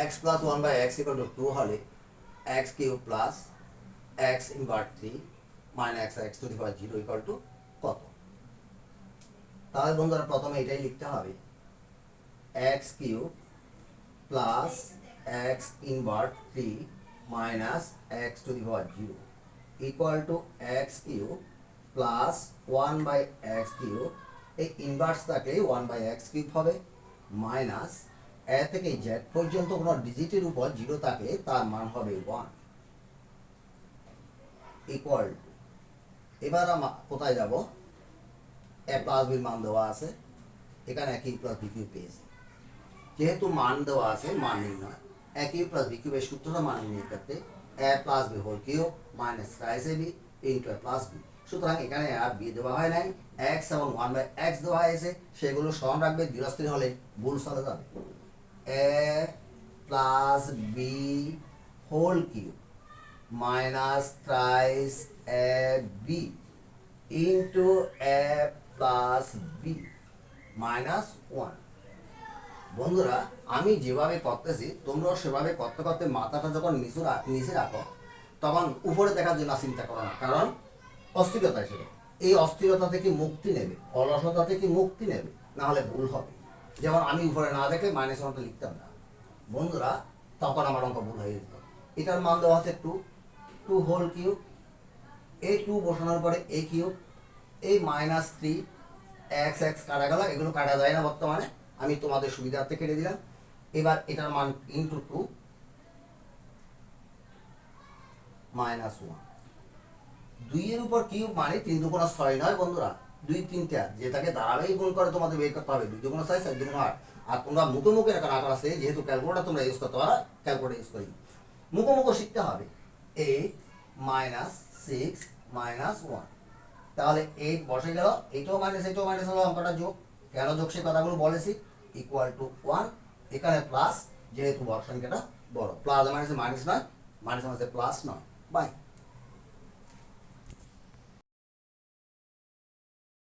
x plus 1 by x equal to 2 হলে x cube plus x invert 3 minus x to the power 0 equal to কত? তাহলে বন্ধুরা প্রথমে এটাই লিখতে হবে x cube plus x invert 3 minus x to the power 0 equal to x cube plus 1 by x cube এই inverse থাকলে 1 by x cube হবে মাইনাস এ থেকে জেড পর্যন্ত কোনো ডিজিটের উপর 0 থাকে তার মান হবে 1 ইকুয়াল টু, এবার আমরা কোথায় যাব? এ প্লাস বির মান দেওয়া আছে, এখানে এ কিউ প্লাস বি কিউ পেয়েছি, যেহেতু মান দেওয়া আছে মান নির্ণয়, এ কিউ প্লাস বি কিউবের সূত্রটা মান নির্ণয় করতে A plus B whole cube minus thrice A B into A plus B. সুতরাং এখানে আর বি দেওয়া হয় নাই, এক্স এবং 1 বাই এক্স দেওয়া হয়েছে, সেগুলো সমান রাখবে, দৃঢ়স্থির হলে ভুল চলে যাবে। A plus B whole cube minus thrice A B into A plus B minus 1। বন্ধুরা আমি যেভাবে করতেছি তোমরাও সেভাবে করতে করতে মাথাটা যখন নিচে রাখো তখন উপরে দেখার জন্য চিন্তা করো না, কারণ অস্থিরতা ছিল, এই অস্থিরতা থেকে মুক্তি নেবে, অলসতা থেকে মুক্তি নেবে, না হলে ভুল হবে। যেমন আমি উপরে না দেখে মাইনাস ওয়ানটা লিখতাম না বন্ধুরা, তখন আমার অঙ্ক ভুল হয়ে যেত। এটার মান দেওয়া আছে 2, 2 হোল কিউব, এই 2 বসানোর পরে এ কিউব, এই মাইনাস 3 এক্স এক্স কাটা গেল, এগুলো কাটা যায় না বর্তমানে, আমি তোমাদের সুবিধার্থে কেটে দিলাম। এবার এটার মান ইন্টু 2 মাইনাস 1, 2 এর উপর কিউব মানে 3 2 6 নয় বন্ধুরা, 2 3টা যেটাকে ধারাবাহিক গুণ করে তোমাদের বের করতে হবে, 2 2 6 4 2 8। আর তোমরা মুখোমুখি একটা আকার আছে, যেহেতু ক্যালকুলেটর তোমরা ইউজ করতে পারো, ক্যালকুলেটর ইউজ করি, মুখোমুখি শিখতে হবে। 8 মাইনাস 6 মাইনাস 1, তাহলে 8 বসে গেল, এটাও মাইনাস হলো, অঙ্কটা যোগ, কেন যোগ সে কথাগুলো বলেছি, ইকুয়াল টু 1, এখানে প্লাস, যেহেতু বড় সংখ্যাটা বড়, প্লাস মাইনাস মাইনাস নয়, মাইনাস মাইনাসে প্লাস নয়, বাই।